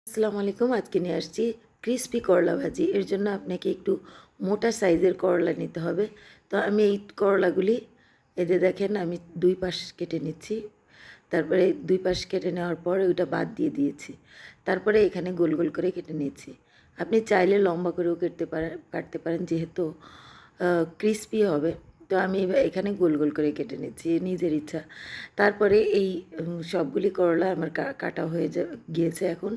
আসসালামু আলাইকুম। আজকে নিয়ে আসছি ক্রিসপি করলা ভাজি। এর জন্য আপনাকে একটু মোটা সাইজের করলা নিতে হবে। তো আমি এই করলাগুলি এই যে দেখেন আমি ২ পাশ কেটে নিচ্ছি। তারপরে ২ পাশ কেটে নেওয়ার পর ওইটা বাদ দিয়ে দিয়েছি। তারপরে এখানে গোল, গোল করে কেটে নিয়েছি। আপনি চাইলে লম্বা করেও কাটতে পারেন যেহেতু ক্রিসপি হবে। তো আমি এখানে গোল, গোল করে কেটে নিচ্ছি নিজের ইচ্ছা। তারপরে এই সবগুলি করলা আমার কাটা হয়ে গিয়েছে এখন।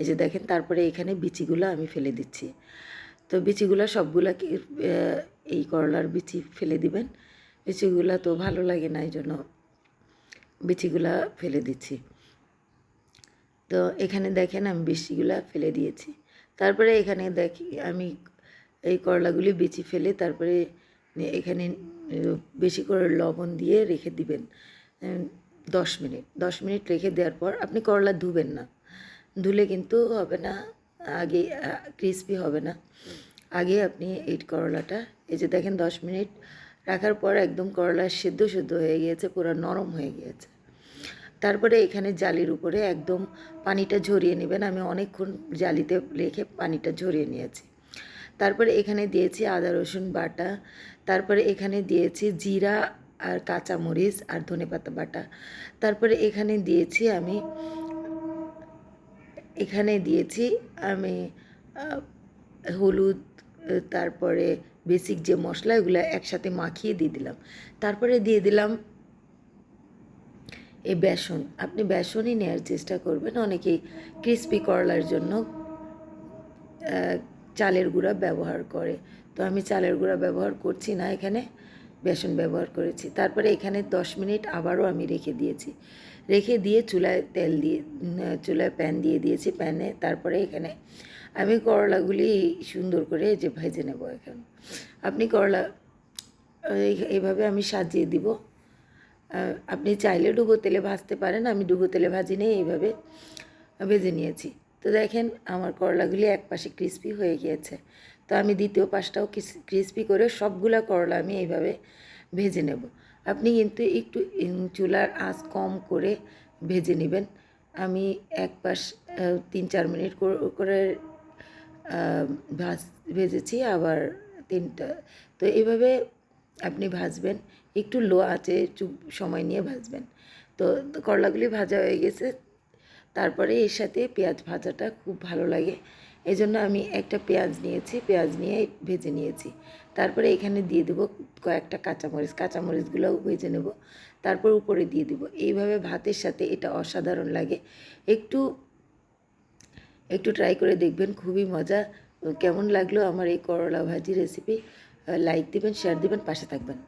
এই যে দেখেন তারপরে এখানে বিচিগুলো আমি ফেলে দিচ্ছি। তো বিচিগুলা সবগুলাকে এই করলার বিচি ফেলে দিবেন। বিচিগুলা তো ভালো লাগে না এইজন্য বিচিগুলা ফেলে দিচ্ছি। তো এখানে দেখেন আমি বিচিগুলা ফেলে দিয়েছি। তারপরে এখানে দেখি আমি এই করলাগুলি বিচি ফেলে তারপরে এখানে বেশি করে লবণ দিয়ে রেখে দিবেন 10 মিনিট। 10 মিনিট রেখে দেওয়ার পর আপনি করলা ধুবেন না। ধুলে কিন্তু হবে না, আগে ক্রিসপি হবে না। আগে আপনি এই করলাটা এই যে দেখেন 10 মিনিট রাখার পর একদম করলা সেদ্ধ সেদ্ধ হয়ে গিয়েছে, পুরো নরম হয়ে গিয়েছে। তারপরে এখানে জালির উপরে একদম পানিটা ঝরিয়ে নেবেন। আমি অনেকক্ষণ জালিতে রেখে পানিটা ঝরিয়ে নিয়েছি। তারপরে এখানে দিয়েছি আদা রসুন বাটা। তারপরে এখানে দিয়েছি জিরা আর কাঁচামরিচ আর ধনেপাতা বাটা। তারপরে এখানে দিয়েছি আমি হলুদ, তারপরে বেসিক যে মশলা এগুলো একসাথে মাখিয়ে দিয়ে দিলাম। তারপরে দিয়ে দিলাম এই বেসন। আপনি বেসনই নেওয়ার চেষ্টা করবেন। অনেকেই ক্রিসপি করলার জন্য চালের গুঁড়া ব্যবহার করে। তো আমি চালের গুঁড়া ব্যবহার করছি না, এখানে বেসন ব্যবহার করেছি। তারপরে এখানে 10 মিনিট আবারও আমি রেখে দিয়েছি। রেখে দিয়ে চুলায় প্যান দিয়ে দিয়েছি। প্যানে তারপরে এখানে আমি করলাগুলি সুন্দর করে যে ভেজে নেব। এখন আপনি করলা এইভাবে আমি সাজিয়ে দিব। আপনি চাইলে ডুবো তেলে ভাজতে পারেন। আমি ডুবো তেলে ভাজি নিয়ে এইভাবে ভেজে নিয়েছি। তো দেখেন আমার করলাগুলি এক পাশে ক্রিসপি হয়ে গিয়েছে। তো আমি দ্বিতীয় পাশটাও ক্রিসপি করে সবগুলা করলা আমি এইভাবে ভেজে নেব। আপনি কিন্তু একটু চুলার আঁচ কম করে ভেজে নেবেন। আমি এক পাশ ৩-৪ মিনিট করে ভেজেছি, আবার ৩টা। তো এইভাবে আপনি ভাজবেন, একটু লো আঁচে সময় নিয়ে ভাজবেন। তো করলাগুলি ভাজা হয়ে গেছে। তারপরে এর সাথে পেঁয়াজ ভাজাটা খুব ভালো লাগে, এই জন্য আমি একটা পেঁয়াজ নিয়েছি, পেঁয়াজ নিয়ে ভেজে নিয়েছি। তারপরে এখানে দিয়ে দেবো কয়েকটা কাঁচামরিচগুলোও ভেজে নেব। তারপর উপরে দিয়ে দেবো। এইভাবে ভাতের সাথে এটা অসাধারণ লাগে। একটু একটু ট্রাই করে দেখবেন, খুবই মজা। কেমন লাগলো আমার এই করলা ভাজি রেসিপি? লাইক দিবেন, শেয়ার দিবেন, পাশে থাকবেন।